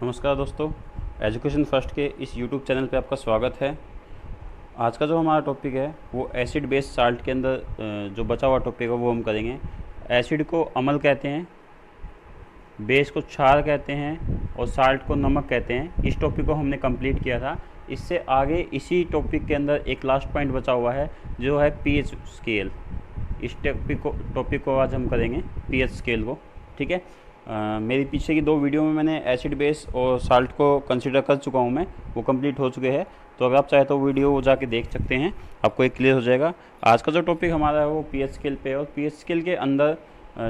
नमस्कार दोस्तों, education first के इस यूट्यूब चैनल पे आपका स्वागत है। आज का जो हमारा टॉपिक है वो एसिड बेस साल्ट के अंदर जो बचा हुआ टॉपिक है वो हम करेंगे। एसिड को अम्ल कहते हैं, बेस को क्षार कहते हैं और साल्ट को नमक कहते हैं। इस टॉपिक को हमने कंप्लीट किया था। इससे आगे इसी टॉपिक के अंदर एक लास्ट पॉइंट बचा हुआ है जो है पीएच स्केल। इस टॉपिक को आज हम करेंगे, पीएच स्केल को। ठीक है। मेरी पीछे की दो वीडियो में मैंने एसिड बेस और साल्ट को कंसीडर कर चुका हूँ, मैं वो कंप्लीट हो चुके हैं। तो अगर आप चाहे तो वीडियो वो जाके देख सकते हैं, आपको एक क्लियर हो जाएगा। आज का जो टॉपिक हमारा है वो पीएच स्केल पे है और पीएच स्केल के अंदर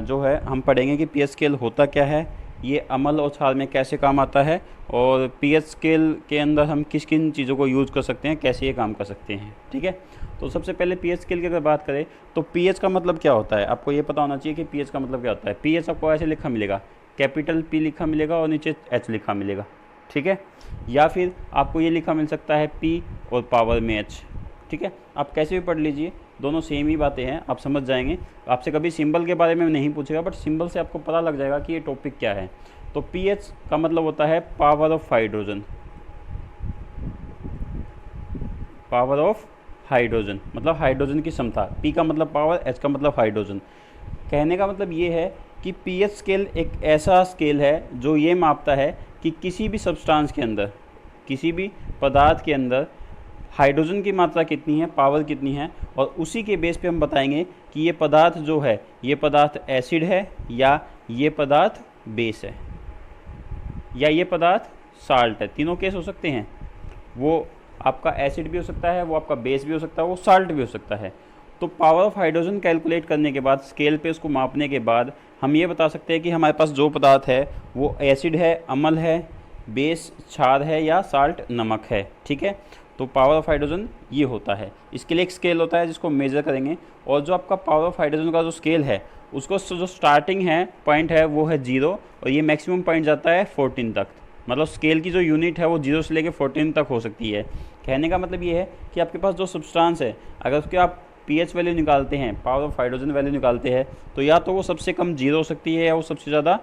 जो है हम पढ़ेंगे कि पीएच स्केल होता क्या है, ये अम्ल और क्षार में कैसे काम आता है और पीएच स्केल के अंदर हम किस किन चीज़ों को यूज़ कर सकते हैं, कैसे ये काम कर सकते हैं। ठीक है। तो सबसे पहले पीएच स्केल की अगर बात करें तो पीएच का मतलब क्या होता है, आपको ये पता होना चाहिए कि पीएच का मतलब क्या होता है। पीएच आपको ऐसे लिखा मिलेगा, कैपिटल पी लिखा मिलेगा और नीचे एच लिखा मिलेगा। ठीक है। या फिर आपको ये लिखा मिल सकता है पी और पावर में एच। ठीक है। आप कैसे भी पढ़ लीजिए, दोनों सेम ही बातें हैं, आप समझ जाएंगे। आपसे कभी सिंबल के बारे में नहीं पूछेगा, बट सिंबल से आपको पता लग जाएगा कि ये टॉपिक क्या है। तो पीएच का मतलब होता है power of hydrogen. Power of hydrogen मतलब हाइड्रोजन की क्षमता। पी का मतलब पावर, एच का मतलब हाइड्रोजन। कहने का मतलब ये है कि पीएच स्केल एक ऐसा स्केल है जो ये मापता है कि किसी भी सब्सटेंस के अंदर, किसी भी पदार्थ के अंदर हाइड्रोजन की मात्रा कितनी है, पावर कितनी है, और उसी के बेस पे हम बताएंगे कि ये पदार्थ जो है, ये पदार्थ एसिड है या ये पदार्थ बेस है या ये पदार्थ साल्ट है। तीनों केस हो सकते हैं। वो आपका एसिड भी हो सकता है, वो आपका बेस भी हो सकता है, वो साल्ट भी हो सकता है। तो पावर ऑफ हाइड्रोजन कैलकुलेट करने के बाद, स्केल पे उसको मापने के बाद हम ये बता सकते हैं कि हमारे पास जो पदार्थ है वो एसिड है, अम्ल है, बेस क्षार है या साल्ट नमक है। ठीक है। तो पावर ऑफ हाइड्रोजन ये होता है। इसके लिए एक स्केल होता है जिसको मेजर करेंगे, और जो आपका पावर ऑफ हाइड्रोजन का जो स्केल है उसको जो स्टार्टिंग है पॉइंट है वो है 0 और ये मैक्सिमम पॉइंट जाता है 14 तक। मतलब स्केल की जो यूनिट है वो 0 से लेकर 14 तक हो सकती है। कहने का मतलब ये है कि आपके पास जो सब्सटेंस है, अगर उसके आप पीएच वैल्यू निकालते हैं, पावर ऑफ हाइड्रोजन वैल्यू निकालते हैं, तो या तो वो सबसे कम 0 हो सकती है या वो सबसे ज़्यादा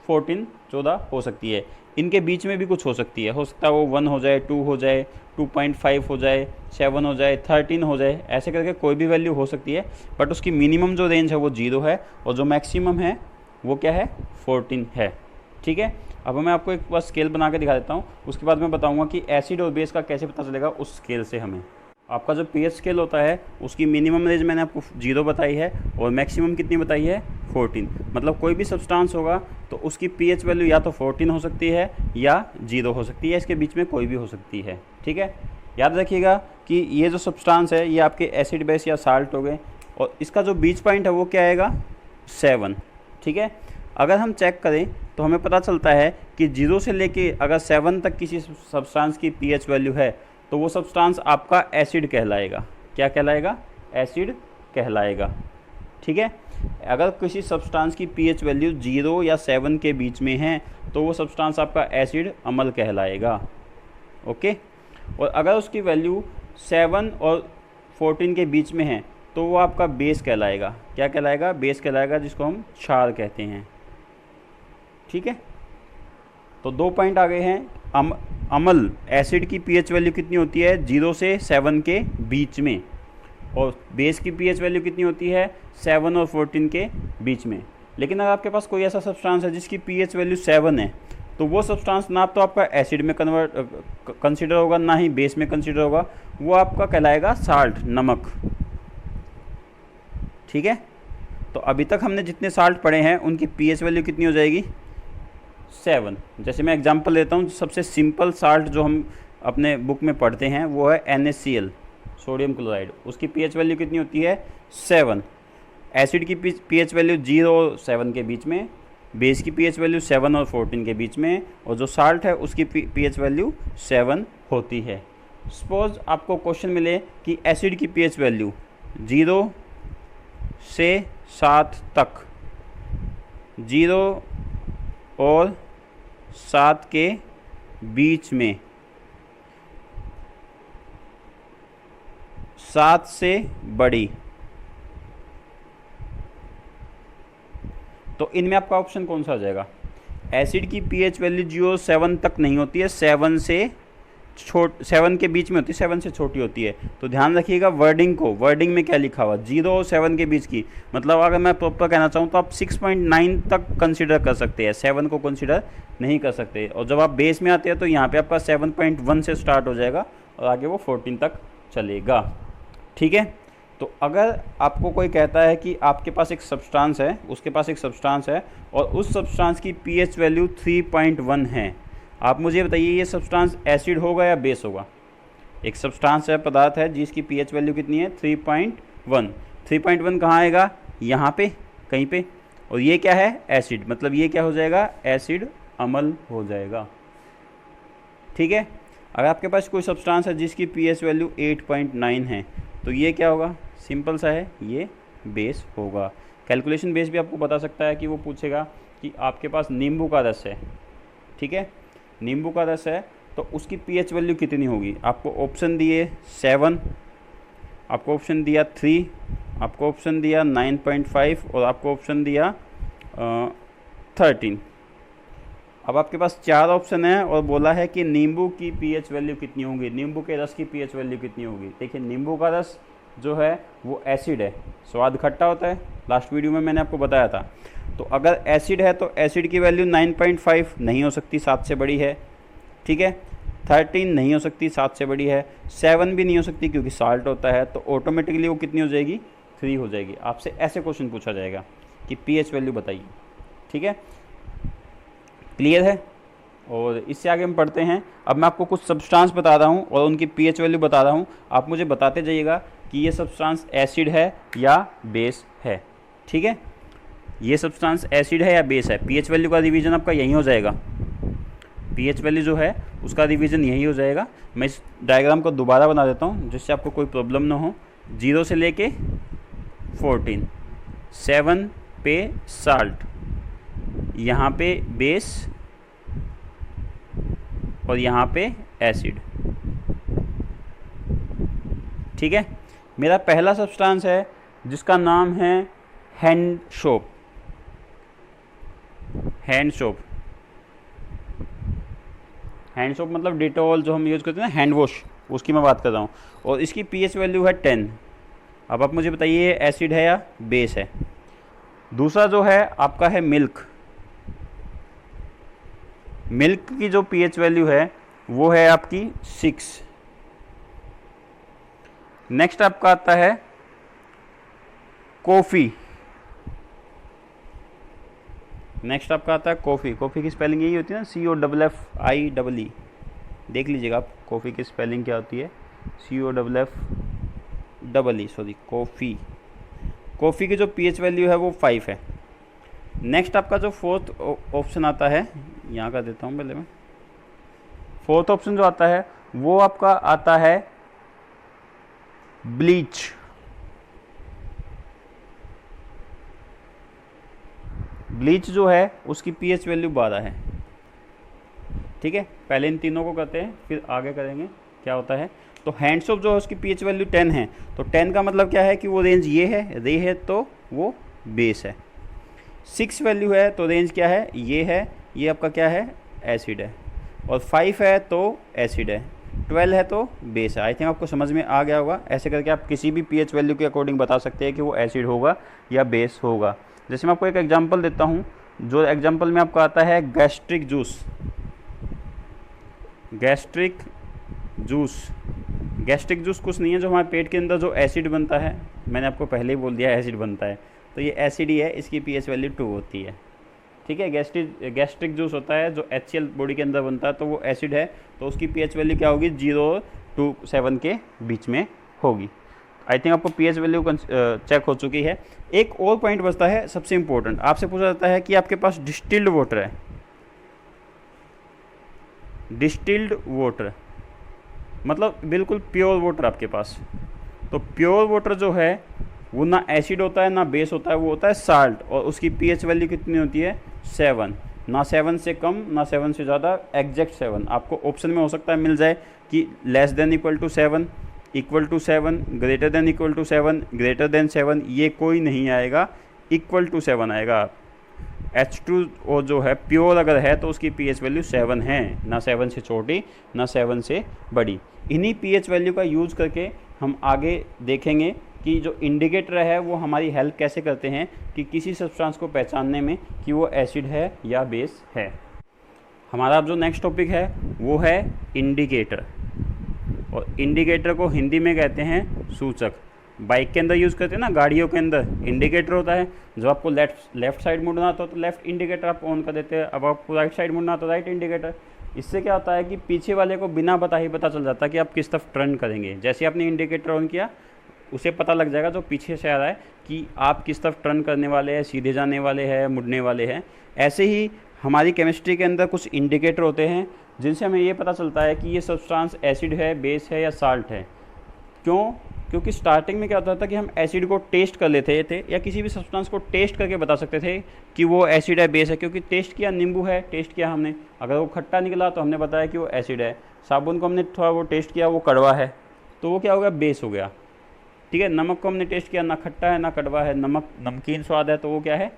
14 हो सकती है। इनके बीच में भी कुछ हो सकती है। हो सकता है वो 1 हो जाए, 2 हो जाए, 2.5 हो जाए, 7 हो जाए, 13 हो जाए, ऐसे करके कोई भी वैल्यू हो सकती है। बट उसकी मिनिमम जो रेंज है वो 0 है और जो मैक्सिमम है वो क्या है, 14 है। ठीक है। अब मैं आपको एक बार स्केल बना के दिखा देता हूँ, उसके बाद मैं बताऊँगा कि एसिड और बेस का कैसे पता चलेगा उस स्केल से हमें। आपका जो पीएच स्केल होता है उसकी मिनिमम रेंज मैंने आपको 0 बताई है और मैक्सिमम कितनी बताई है, 14। मतलब कोई भी सब्सटेंस होगा तो उसकी पीएच वैल्यू या तो 14 हो सकती है या 0 हो सकती है, इसके बीच में कोई भी हो सकती है। ठीक है। याद रखिएगा कि ये जो सब्सटेंस है ये आपके एसिड बेस या साल्ट हो गए और इसका जो बीच पॉइंट है वो क्या आएगा, 7। ठीक है। अगर हम चेक करें तो हमें पता चलता है कि 0 से लेके अगर 7 तक किसी सब्सटेंस की पीएच वैल्यू है तो वो सब्सटेंस आपका एसिड कहलाएगा। क्या कहलाएगा, एसिड कहलाएगा। ठीक है। अगर किसी सब्सटेंस की पीएच वैल्यू 0 या 7 के बीच में है तो वो सब्सटेंस आपका एसिड अम्ल कहलाएगा। ओके। और अगर उसकी वैल्यू 7 और 14 के बीच में है तो वो आपका बेस कहलाएगा। क्या कहलाएगा, बेस कहलाएगा, जिसको हम क्षार कहते हैं। ठीक है। तो 2 पॉइंट आ गए हैं। अम्ल एसिड की पीएच वैल्यू कितनी होती है, 0 से 7 के बीच में, और बेस की पीएच वैल्यू कितनी होती है, 7 और 14 के बीच में। लेकिन अगर आपके पास कोई ऐसा सब्सटेंस है जिसकी पीएच वैल्यू 7 है तो वो सब्सटेंस ना तो आपका एसिड में कंसीडर होगा, ना ही बेस में कंसीडर होगा, वो आपका कहलाएगा साल्ट, नमक। ठीक है। तो अभी तक हमने जितने साल्ट पढ़े हैं उनकी पीएच वैल्यू कितनी हो जाएगी, 7। जैसे मैं एग्जांपल देता हूँ, सबसे सिंपल साल्ट जो हम अपने बुक में पढ़ते हैं वो है NaCl, सोडियम क्लोराइड। उसकी पीएच वैल्यू कितनी होती है, 7। एसिड की पीएच वैल्यू 0 और 7 के बीच में, बेस की पीएच वैल्यू 7 और 14 के बीच में, और जो साल्ट है उसकी पीएच वैल्यू 7 होती है। सपोज आपको क्वेश्चन मिले कि एसिड की पीएच वैल्यू 0 से 7 तक, 0 और 7 के बीच में, 7 से बड़ी, तो इनमें आपका ऑप्शन कौन सा आ जाएगा, एसिड की पीएच वैल्यू 0.7 तक नहीं होती है, 7 के बीच में होती है, 7 से छोटी होती है। तो ध्यान रखिएगा वर्डिंग को, वर्डिंग में क्या लिखा हुआ, 0 और 7 के बीच की। मतलब अगर मैं प्रॉपर कहना चाहूँ तो आप 6.9 तक कंसिडर कर सकते हैं, 7 को कंसिडर नहीं कर सकते। और जब आप बेस में आते हैं तो यहाँ पे आपका 7.1 से स्टार्ट हो जाएगा और आगे वो 14 तक चलेगा। ठीक है, तो अगर आपको कोई कहता है कि आपके पास एक सब्सटेंस है, उसके पास एक सब्सटेंस है और उस सब्सटेंस की पीएच वैल्यू 3.1 है, आप मुझे बताइए ये सब्सटेंस एसिड होगा या बेस होगा। एक सब्सटेंस है, पदार्थ है जिसकी पीएच वैल्यू कितनी है 3.1। 3.1 कहाँ आएगा, यहाँ पे कहीं पे, और ये क्या है एसिड, मतलब ये क्या हो जाएगा, एसिड अम्ल हो जाएगा। ठीक है, अगर आपके पास कोई सब्सटेंस है जिसकी पीएच वैल्यू 8.9 है तो ये क्या होगा, सिंपल सा है, ये बेस होगा। कैलकुलेशन बेस भी आपको बता सकता है कि वो पूछेगा कि आपके पास नींबू का रस है, ठीक है, नींबू का रस है तो उसकी पीएच वैल्यू कितनी होगी। आपको ऑप्शन दिए 7, आपको ऑप्शन दिया 3, आपको ऑप्शन दिया 9.5 और आपको ऑप्शन दिया 13। अब आपके पास 4 ऑप्शन है और बोला है कि नींबू की पीएच वैल्यू कितनी होगी, नींबू के रस की पीएच वैल्यू कितनी होगी। देखिए नींबू का रस जो है वो एसिड है, स्वाद खट्टा होता है, लास्ट वीडियो में मैंने आपको बताया था। तो अगर एसिड है तो एसिड की वैल्यू 9.5 नहीं हो सकती, 7 से बड़ी है। ठीक है, 13 नहीं हो सकती, 7 से बड़ी है। 7 भी नहीं हो सकती क्योंकि साल्ट होता है, तो ऑटोमेटिकली वो कितनी हो जाएगी, 3 हो जाएगी। आपसे ऐसे क्वेश्चन पूछा जाएगा कि पीएच वैल्यू बताइए। ठीक है, क्लियर है। और इससे आगे हम पढ़ते हैं। अब मैं आपको कुछ सब्सटेंस बता रहा हूँ और उनकी पीएच वैल्यू बता रहा हूँ, आप मुझे बताते जाइएगा कि ये सब्सटेंस एसिड है या बेस है। ठीक है, ये सब्सटेंस एसिड है या बेस है। पीएच वैल्यू का रिवीजन आपका यही हो जाएगा, पीएच वैल्यू जो है उसका रिवीजन यही हो जाएगा। मैं इस डायग्राम को दोबारा बना देता हूँ जिससे आपको कोई प्रॉब्लम ना हो। 0 से लेके 14, 7 पे साल्ट, यहाँ पे बेस और यहाँ पे एसिड। ठीक है, मेरा पहला सब्सटेंस है जिसका नाम है hand soap. Hand soap, hand soap मतलब डिटॉल जो हम यूज़ करते हैं ना, हैंड वॉश, उसकी मैं बात कर रहा हूँ। और इसकी पीएच वैल्यू है 10। अब आप मुझे बताइए एसिड है या बेस है। दूसरा जो है आपका है मिल्क। मिल्क की जो पीएच वैल्यू है वो है आपकी 6। नेक्स्ट आपका आता है कॉफ़ी। नेक्स्ट आपका आता है कॉफ़ी। कॉफ़ी की स्पेलिंग यही होती है ना, COFFIE। देख लीजिएगा आप कॉफ़ी की स्पेलिंग क्या होती है, COFFEE, सॉरी, कॉफ़ी। कॉफ़ी की जो पीएच वैल्यू है वो 5 है। नेक्स्ट आपका जो फोर्थ ऑप्शन आता है, यहाँ का देता हूँ पहले मैं। फोर्थ ऑप्शन जो आता है वो आपका आता है ब्लीच। ब्लीच जो है उसकी पीएच वैल्यू 12 है। ठीक है, पहले इन तीनों को करते हैं फिर आगे करेंगे क्या होता है। तो हैंड सोप जो है उसकी पीएच वैल्यू 10 है। तो 10 का मतलब क्या है कि वो रेंज ये है, रे है तो वो बेस है। 6 वैल्यू है तो रेंज क्या है, ये है, ये आपका क्या है, एसिड है। और 5 है तो एसिड है, 12 है तो बेस है। आई थिंक आपको समझ में आ गया होगा। ऐसे करके आप किसी भी पीएच वैल्यू के अकॉर्डिंग बता सकते हैं कि वो एसिड होगा या बेस होगा। जैसे मैं आपको एक एग्जांपल देता हूँ, जो एग्जांपल में आपका आता है gastric juice. Gastric juice, gastric juice कुछ नहीं है, जो हमारे पेट के अंदर जो एसिड बनता है, मैंने आपको पहले ही बोल दिया एसिड बनता है, तो ये एसिड ही है, इसकी पीएच वैल्यू 2 होती है। ठीक है, गैस्ट्रिक जूस होता है जो HCl बॉडी के अंदर बनता है, तो वो एसिड है, तो उसकी पीएच वैल्यू क्या होगी, 0 to 7 के बीच में होगी। आई थिंक आपको पीएच वैल्यू चेक हो चुकी है। एक और पॉइंट बचता है सबसे इम्पोर्टेंट, आपसे पूछा जाता है कि आपके पास डिस्टिल्ड वाटर है। डिस्टिल्ड वाटर मतलब बिल्कुल प्योर वाटर आपके पास। तो प्योर वाटर जो है वो ना एसिड होता है ना बेस होता है, वो होता है साल्ट, और उसकी पीएच वैल्यू कितनी होती है, 7। ना 7 से कम ना 7 से ज़्यादा, एग्जैक्ट 7। आपको ऑप्शन में हो सकता है मिल जाए कि less than equal to 7, equal to 7, greater than equal to 7, greater than 7, ये कोई नहीं आएगा, इक्वल टू 7 आएगा। H2O जो है प्योर अगर है तो उसकी pH वैल्यू 7 है, ना 7 से छोटी ना 7 से बड़ी। इन्हीं pH वैल्यू का यूज़ करके हम आगे देखेंगे कि जो इंडिकेटर है वो हमारी हेल्प कैसे करते हैं कि किसी सब्सटेंस को पहचानने में कि वो एसिड है या बेस है। हमारा अब जो नेक्स्ट टॉपिक है वो है इंडिकेटर, और इंडिकेटर को हिंदी में कहते हैं सूचक। बाइक के अंदर यूज़ करते हैं ना, गाड़ियों के अंदर इंडिकेटर होता है। जब आपको लेफ्ट साइड मुड़ना आता है तो लेफ्ट इंडिकेटर आप ऑन कर देते हैं, अब आपको राइट साइड मुड़ना तो राइट इंडिकेटर। इससे क्या होता है कि पीछे वाले को बिना बताए ही पता चल जाता है कि आप किस तरफ टर्न करेंगे। जैसे आपने इंडिकेटर ऑन किया उसे पता लग जाएगा जो पीछे से आ रहा है कि आप किस तरफ टर्न करने वाले हैं, सीधे जाने वाले हैं, मुड़ने वाले हैं। ऐसे ही हमारी केमिस्ट्री के अंदर कुछ इंडिकेटर होते हैं जिनसे हमें ये पता चलता है कि ये सब्सटेंस एसिड है, बेस है या साल्ट है। क्यों? क्योंकि स्टार्टिंग में क्या होता था कि हम एसिड को टेस्ट कर लेते थे या किसी भी सब्सटेंस को टेस्ट करके बता सकते थे कि वो एसिड है, बेस है। क्योंकि टेस्ट किया, नींबू है, टेस्ट किया हमने, अगर वो खट्टा निकला तो हमने बताया कि वो एसिड है। साबुन को हमने थोड़ा वो टेस्ट किया, वो कड़वा है, तो वो क्या हो गया, बेस हो गया। ठीक है, नमक को हमने टेस्ट किया, ना खट्टा है ना कड़वा है, नमकीन स्वाद है, तो वो क्या है,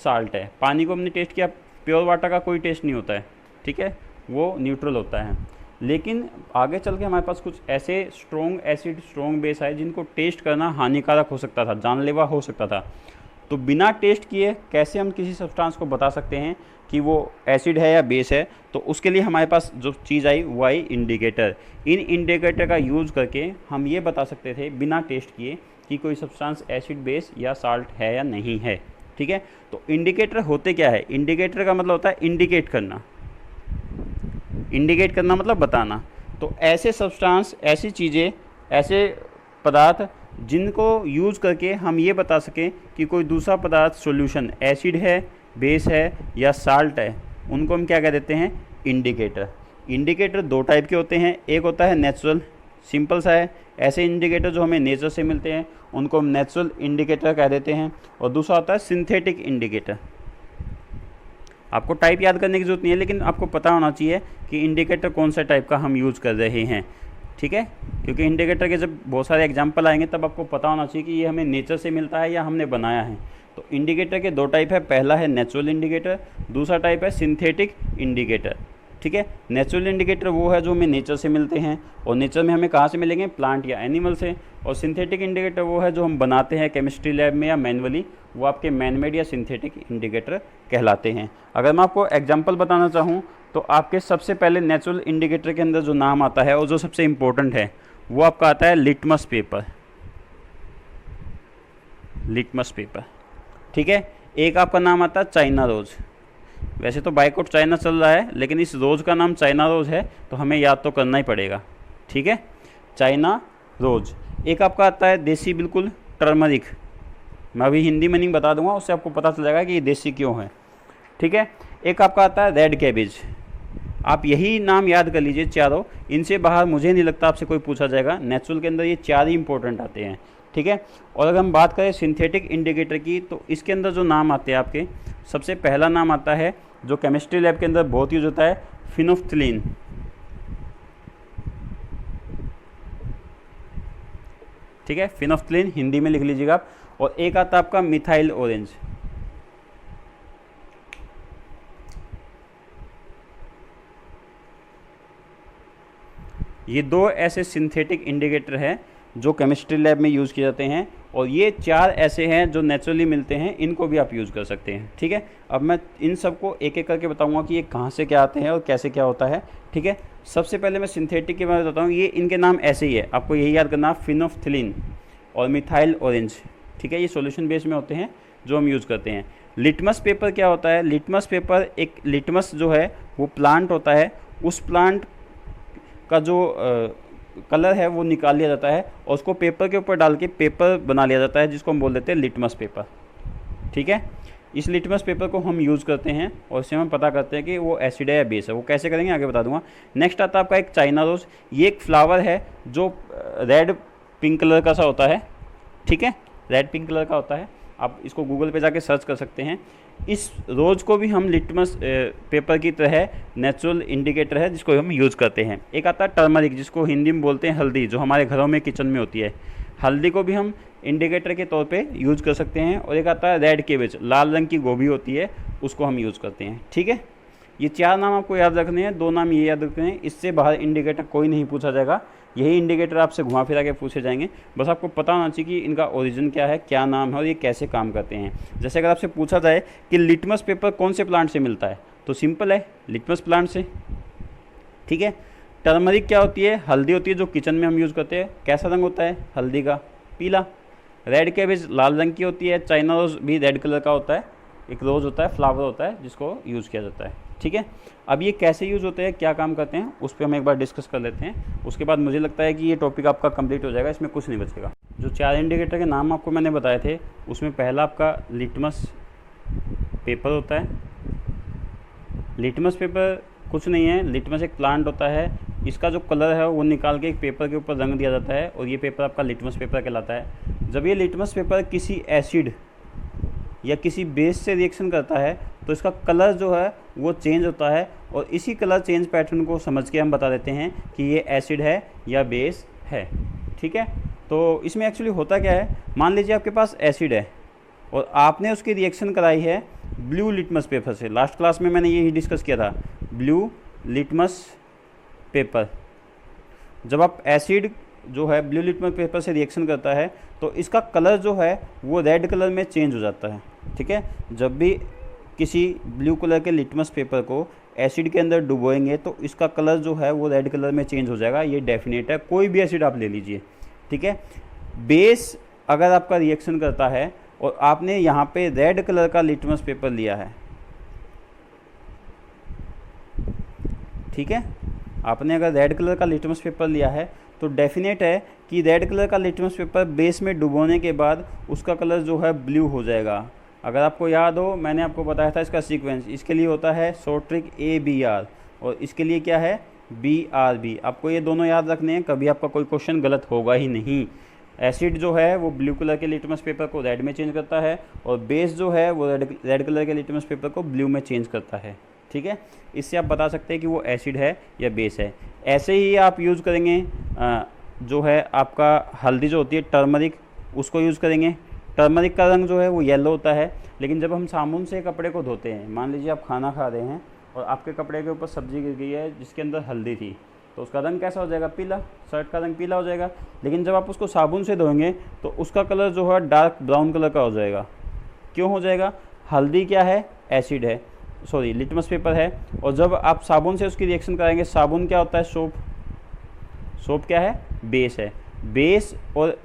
साल्ट है। पानी को हमने टेस्ट किया, प्योर वाटर का कोई टेस्ट नहीं होता है, ठीक है, वो न्यूट्रल होता है। लेकिन आगे चल के हमारे पास कुछ ऐसे स्ट्रॉन्ग एसिड, स्ट्रॉन्ग बेस आए जिनको टेस्ट करना हानिकारक हो सकता था, जानलेवा हो सकता था। तो बिना टेस्ट किए कैसे हम किसी सब्सटेंस को बता सकते हैं कि वो एसिड है या बेस है? तो उसके लिए हमारे पास जो चीज़ आई वो आई इंडिकेटर। इन इंडिकेटर का यूज़ करके हम ये बता सकते थे बिना टेस्ट किए कि कोई सब्सटेंस एसिड, बेस या साल्ट है या नहीं है। ठीक है, तो इंडिकेटर होते क्या है? इंडिकेटर का मतलब होता है इंडिकेट करना। इंडिकेट करना मतलब बताना। तो ऐसे सब्सटेंस, ऐसी चीज़ें, ऐसे पदार्थ जिनको यूज़ करके हम ये बता सकें कि कोई दूसरा पदार्थ सॉल्यूशन एसिड है, बेस है या साल्ट है, उनको हम क्या कह देते हैं, इंडिकेटर। इंडिकेटर दो टाइप के होते हैं, एक होता है नेचुरल, सिंपल सा है, ऐसे इंडिकेटर जो हमें नेचर से मिलते हैं उनको हम नेचुरल इंडिकेटर कह देते हैं, और दूसरा होता है सिंथेटिक इंडिकेटर। आपको टाइप याद करने की जरूरत नहीं है, लेकिन आपको पता होना चाहिए कि इंडिकेटर कौन सा टाइप का हम यूज़ कर रहे हैं। ठीक है, क्योंकि इंडिकेटर के जब बहुत सारे एग्जाम्पल आएंगे तब आपको पता होना चाहिए कि ये हमें नेचर से मिलता है या हमने बनाया है। तो इंडिकेटर के दो टाइप है, पहला है नेचुरल इंडिकेटर, दूसरा टाइप है सिंथेटिक इंडिकेटर। ठीक है, नेचुरल इंडिकेटर वो है जो हमें नेचर से मिलते हैं, और नेचर में हमें कहाँ से मिलेंगे, प्लांट या एनिमल से। और सिंथेटिक इंडिकेटर वो है जो हम बनाते हैं केमिस्ट्री लैब में या मैनुअली, वो आपके मैनमेड या सिंथेटिक इंडिकेटर कहलाते हैं। अगर मैं आपको एग्जांपल बताना चाहूँ तो आपके सबसे पहले नेचुरल इंडिकेटर के अंदर जो नाम आता है और जो सबसे इम्पोर्टेंट है वो आपका आता है लिटमस पेपर। लिटमस पेपर, ठीक है। एक आपका नाम आता है चाइना रोज़। वैसे तो बाइकआउट चाइना चल रहा है, लेकिन इस रोज़ का नाम चाइना रोज़ है तो हमें याद तो करना ही पड़ेगा। ठीक है, चाइना रोज़। एक आपका आता है देसी बिल्कुल टर्मरिक। मैं अभी हिंदी मीनिंग बता दूंगा, उससे आपको पता चल जाएगा कि ये देसी क्यों है। ठीक है, एक आपका आता है रेड कैबेज। आप यही नाम याद कर लीजिए चारों, इनसे बाहर मुझे नहीं लगता आपसे कोई पूछा जाएगा। नेचुरल के अंदर ये चार ही इंपॉर्टेंट आते हैं। ठीक है, और अगर हम बात करें सिंथेटिक इंडिकेटर की तो इसके अंदर जो नाम आते हैं आपके, सबसे पहला नाम आता है जो केमिस्ट्री लैब के अंदर बहुत यूज होता है, फिनोफ्थलीन। ठीक है, फिनोफ्थलीन हिंदी में लिख लीजिएगा आप। और एक आता है आपका मिथाइल ऑरेंज। ये दो ऐसे सिंथेटिक इंडिकेटर हैं जो केमिस्ट्री लैब में यूज़ किए जाते हैं, और ये चार ऐसे हैं जो नेचुरली मिलते हैं, इनको भी आप यूज़ कर सकते हैं। ठीक है, अब मैं इन सबको एक एक करके बताऊंगा कि ये कहाँ से क्या आते हैं और कैसे क्या होता है। ठीक है, सबसे पहले मैं सिंथेटिक के बारे में बताता हूँ। ये इनके नाम ऐसे ही है, आपको यही याद करना, फिनोफ्थलीन और मिथाइल ऑरेंज। ठीक है, ये सॉल्यूशन बेस में होते हैं जो हम यूज़ करते हैं। लिटमस पेपर क्या होता है? लिटमस पेपर, एक लिटमस जो है वो प्लांट होता है, उस प्लांट का जो कलर है वो निकाल लिया जाता है और उसको पेपर के ऊपर डाल के पेपर बना लिया जाता है, जिसको हम बोल देते हैं लिटमस पेपर। ठीक है, इस लिटमस पेपर को हम यूज़ करते हैं और इससे हम पता करते हैं कि वो एसिड है या बेस है। वो कैसे करेंगे आगे बता दूंगा। नेक्स्ट आता है आपका एक चाइना रोज़। ये एक फ्लावर है जो रेड पिंक कलर का सा होता है। ठीक है, रेड पिंक कलर का होता है, आप इसको गूगल पे जाके सर्च कर सकते हैं। इस रोज़ को भी हम लिटमस पेपर की तरह नेचुरल इंडिकेटर है जिसको हम यूज़ करते हैं। एक आता है टर्मरिक, जिसको हिंदी में बोलते हैं हल्दी, जो हमारे घरों में किचन में होती है। हल्दी को भी हम इंडिकेटर के तौर पे यूज़ कर सकते हैं। और एक आता है रेड कैबेज, लाल रंग की गोभी होती है, उसको हम यूज़ करते हैं। ठीक है, ये 4 नाम आपको याद रखने हैं, 2 नाम ये याद रखने हैं, इससे बाहर इंडिकेटर कोई नहीं पूछा जाएगा, यही इंडिकेटर आपसे घुमा फिरा के पूछे जाएंगे। बस आपको पता होना चाहिए कि इनका ओरिजिन क्या है, क्या नाम है और ये कैसे काम करते हैं। जैसे अगर आपसे पूछा जाए कि लिटमस पेपर कौन से प्लांट से मिलता है, तो सिंपल है, लिटमस प्लांट से। ठीक है, टर्मरिक क्या होती है, हल्दी होती है जो किचन में हम यूज़ करते हैं। कैसा रंग होता है हल्दी का, पीला। रेड कैबेज लाल रंग की होती है। चाइना रोज़ भी रेड कलर का होता है, एक रोज़ होता है, फ्लावर होता है जिसको यूज़ किया जाता है। ठीक है, अब ये कैसे यूज़ होते हैं, क्या काम करते हैं, उस पर हम एक बार डिस्कस कर लेते हैं। उसके बाद मुझे लगता है कि ये टॉपिक आपका कंप्लीट हो जाएगा, इसमें कुछ नहीं बचेगा। जो 4 इंडिकेटर के नाम आपको मैंने बताए थे, उसमें पहला आपका लिटमस पेपर होता है। लिटमस पेपर कुछ नहीं है, लिटमस एक प्लांट होता है, इसका जो कलर है वो निकाल के एक पेपर के ऊपर रंग दिया जाता है और ये पेपर आपका लिटमस पेपर कहलाता है। जब ये लिटमस पेपर किसी एसिड या किसी बेस से रिएक्शन करता है तो इसका कलर जो है वो चेंज होता है, और इसी कलर चेंज पैटर्न को समझ के हम बता देते हैं कि ये एसिड है या बेस है। ठीक है, तो इसमें एक्चुअली होता क्या है, मान लीजिए आपके पास एसिड है और आपने उसकी रिएक्शन कराई है ब्लू लिटमस पेपर से। लास्ट क्लास में मैंने यही डिस्कस किया था, ब्लू लिटमस पेपर। जब आप एसिड जो है ब्लू लिटमस पेपर से रिएक्शन करता है तो इसका कलर जो है वो रेड कलर में चेंज हो जाता है। ठीक है, जब भी किसी ब्लू कलर के लिटमस पेपर को एसिड के अंदर डुबोएंगे तो इसका कलर जो है वो रेड कलर में चेंज हो जाएगा, ये डेफिनेट है, कोई भी एसिड आप ले लीजिए। ठीक है, बेस अगर आपका रिएक्शन करता है और आपने यहाँ पे रेड कलर का लिटमस पेपर लिया है, ठीक है, आपने अगर रेड कलर का लिटमस पेपर लिया है तो डेफिनेट है कि रेड कलर का लिटमस पेपर बेस में डुबोने के बाद उसका कलर जो है ब्लू हो जाएगा। अगर आपको याद हो, मैंने आपको बताया था इसका सीक्वेंस, इसके लिए होता है शॉर्ट ट्रिक ABR और इसके लिए क्या है BRB। आपको ये दोनों याद रखने हैं, कभी आपका कोई क्वेश्चन गलत होगा ही नहीं। एसिड जो है वो ब्लू कलर के लिटमस पेपर को रेड में चेंज करता है और बेस जो है वो रेड कलर के लिटमस पेपर को ब्लू में चेंज करता है। ठीक है, इससे आप बता सकते हैं कि वो एसिड है या बेस है। ऐसे ही आप यूज़ करेंगे जो है आपका हल्दी जो होती है टर्मरिक, उसको यूज़ करेंगे। टर्मरिक का रंग जो है वो येलो होता है, लेकिन जब हम साबुन से कपड़े को धोते हैं, मान लीजिए आप खाना खा रहे हैं और आपके कपड़े के ऊपर सब्जी गिर गई है जिसके अंदर हल्दी थी, तो उसका रंग कैसा हो जाएगा, पीला, शर्ट का रंग पीला हो जाएगा। लेकिन जब आप उसको साबुन से धोएंगे तो उसका कलर जो है डार्क ब्राउन कलर का हो जाएगा। क्यों हो जाएगा, हल्दी क्या है, एसिड है, सॉरी लिटमस पेपर है, और जब आप साबुन से उसकी रिएक्शन कराएंगे, साबुन क्या होता है, सोप, सोप क्या है, बेस है, बेस और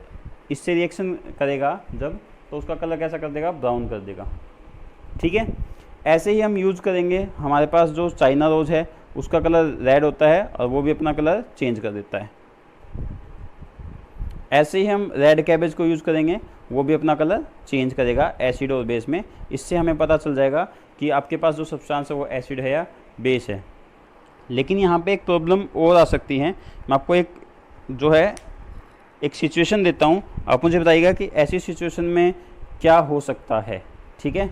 इससे रिएक्शन करेगा जब, तो उसका कलर कैसा कर देगा, ब्राउन कर देगा। ठीक है, ऐसे ही हम यूज़ करेंगे, हमारे पास जो चाइना रोज़ है उसका कलर रेड होता है और वो भी अपना कलर चेंज कर देता है। ऐसे ही हम रेड कैबेज को यूज़ करेंगे, वो भी अपना कलर चेंज करेगा एसिड और बेस में। इससे हमें पता चल जाएगा कि आपके पास जो सब्सटेंस है वो एसिड है या बेस है। लेकिन यहाँ पे एक प्रॉब्लम और आ सकती है, मैं आपको एक जो है एक सिचुएशन देता हूँ, आप मुझे बताइएगा कि ऐसी सिचुएशन में क्या हो सकता है। ठीक है,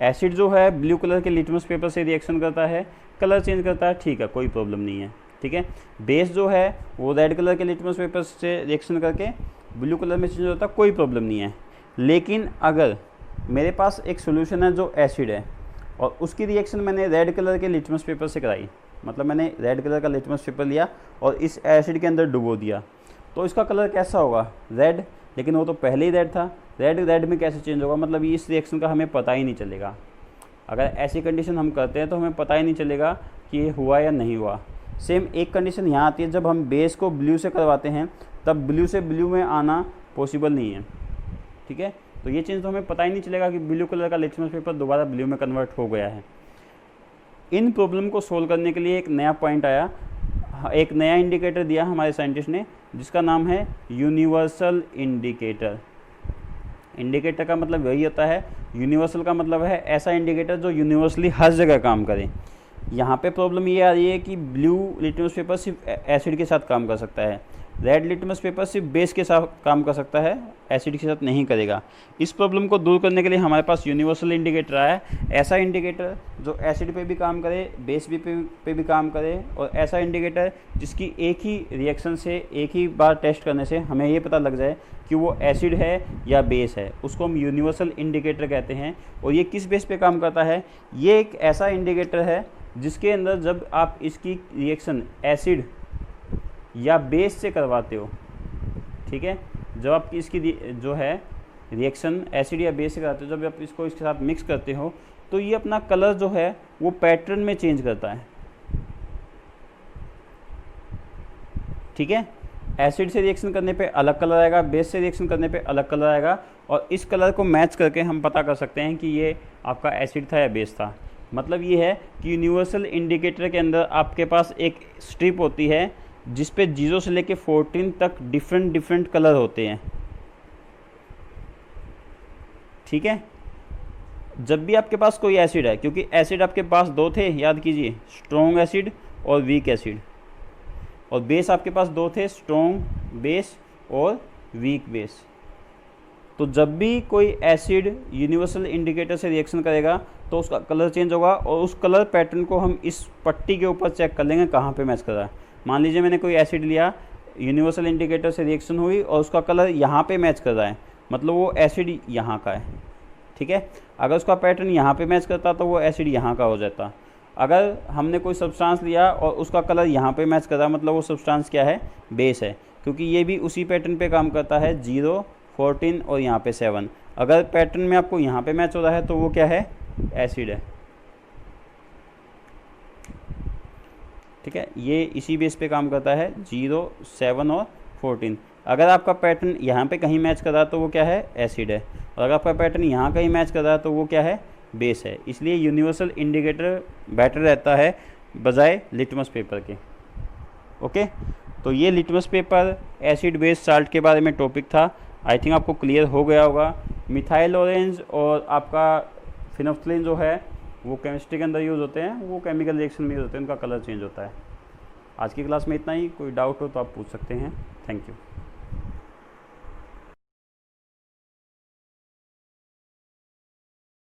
एसिड जो है ब्लू कलर के लिटमस पेपर से रिएक्शन करता है, कलर चेंज करता है, ठीक है, कोई प्रॉब्लम नहीं है। ठीक है, बेस जो है वो रेड कलर के लिटमस पेपर से रिएक्शन करके ब्लू कलर में चेंज होता है, कोई प्रॉब्लम नहीं है। लेकिन अगर मेरे पास एक सोल्यूशन है जो एसिड है और उसकी रिएक्शन मैंने रेड कलर के लिटमस पेपर से कराई, मतलब मैंने रेड कलर का लिटमस पेपर लिया और इस एसिड के अंदर डुबो दिया, तो इसका कलर कैसा होगा, रेड। लेकिन वो तो पहले ही रेड था, रेड रेड में कैसे चेंज होगा, मतलब इस रिएक्शन का हमें पता ही नहीं चलेगा। अगर ऐसी कंडीशन हम करते हैं तो हमें पता ही नहीं चलेगा कि ये हुआ या नहीं हुआ। सेम एक कंडीशन यहाँ आती है, जब हम बेस को ब्लू से करवाते हैं तब ब्लू से ब्लू में आना पॉसिबल नहीं है। ठीक है, तो ये चीज़ तो हमें पता ही नहीं चलेगा कि ब्लू कलर का लिटमस पेपर दोबारा ब्लू में कन्वर्ट हो गया है। इन प्रॉब्लम को सोल्व करने के लिए एक नया पॉइंट आया, एक नया इंडिकेटर दिया हमारे साइंटिस्ट ने, जिसका नाम है यूनिवर्सल इंडिकेटर। इंडिकेटर का मतलब वही होता है, यूनिवर्सल का मतलब है ऐसा इंडिकेटर जो यूनिवर्सली हर जगह काम करे। यहाँ पे प्रॉब्लम ये आ रही है कि ब्लू लिटमस पेपर सिर्फ एसिड के साथ काम कर सकता है, रेड लिटमस पेपर सिर्फ बेस के साथ काम कर सकता है, एसिड के साथ नहीं करेगा। इस प्रॉब्लम को दूर करने के लिए हमारे पास यूनिवर्सल इंडिकेटर आया है, ऐसा इंडिकेटर जो एसिड पे भी काम करे, बेस पे भी काम करे, और ऐसा इंडिकेटर जिसकी एक ही रिएक्शन से, एक ही बार टेस्ट करने से हमें ये पता लग जाए कि वो एसिड है या बेस है, उसको हम यूनिवर्सल इंडिकेटर कहते हैं। और ये किस बेस पे काम करता है? ये एक ऐसा इंडिकेटर है जिसके अंदर जब आप इसकी रिएक्शन एसिड या बेस से करवाते हो, ठीक है, जब आप इसकी जो है रिएक्शन एसिड या बेस से कराते हो, जब आप इसको इसके साथ मिक्स करते हो तो ये अपना कलर जो है वो पैटर्न में चेंज करता है, ठीक है। एसिड से रिएक्शन करने पे अलग कलर आएगा, बेस से रिएक्शन करने पे अलग कलर आएगा, और इस कलर को मैच करके हम पता कर सकते हैं कि ये आपका एसिड था या बेस था। मतलब ये है कि यूनिवर्सल इंडिकेटर के अंदर आपके पास एक स्ट्रिप होती है जिस पे 0 से लेके 14 तक डिफरेंट कलर होते हैं, ठीक है। जब भी आपके पास कोई एसिड है, क्योंकि एसिड आपके पास दो थे, याद कीजिए, स्ट्रॉन्ग एसिड और वीक एसिड, और बेस आपके पास दो थे, स्ट्रॉन्ग बेस और वीक बेस। तो जब भी कोई एसिड यूनिवर्सल इंडिकेटर से रिएक्शन करेगा तो उसका कलर चेंज होगा, और उस कलर पैटर्न को हम इस पट्टी के ऊपर चेक कर लेंगे कहाँ पे मैच कर रहा है। मान लीजिए मैंने कोई एसिड लिया, यूनिवर्सल इंडिकेटर से रिएक्शन हुई और उसका कलर यहाँ पे मैच कर रहा है, मतलब वो एसिड यहाँ का है, ठीक है। अगर उसका पैटर्न यहाँ पे मैच करता तो वो एसिड यहाँ का हो जाता। अगर हमने कोई सब्सटेंस लिया और उसका कलर यहाँ पे मैच कर रहा, मतलब वो सब्सटेंस क्या है? बेस है, क्योंकि ये भी उसी पैटर्न पे काम करता है, 0, 14 और यहाँ पे 7। अगर पैटर्न में आपको यहाँ पे मैच हो रहा है तो वो क्या है? एसिड है, ठीक है। ये इसी बेस पे काम करता है, 0, 7 और 14। अगर आपका पैटर्न यहाँ पे कहीं मैच कर रहा है तो वो क्या है? एसिड है, और अगर आपका पैटर्न यहाँ कहीं मैच कर रहा है तो वो क्या है? बेस है। इसलिए यूनिवर्सल इंडिकेटर बेटर रहता है बजाय लिटमस पेपर के। ओके, तो ये litmus paper acid base salt के बारे में टॉपिक था। आई थिंक आपको क्लियर हो गया होगा। मिथाइल ऑरेंज और आपका फिनोफ्थलीन जो है वो केमिस्ट्री के अंदर यूज़ होते हैं, वो केमिकल रिएक्शन में यूज़ होते हैं, उनका कलर चेंज होता है। आज की क्लास में इतना ही। कोई डाउट हो तो आप पूछ सकते हैं। Thank you.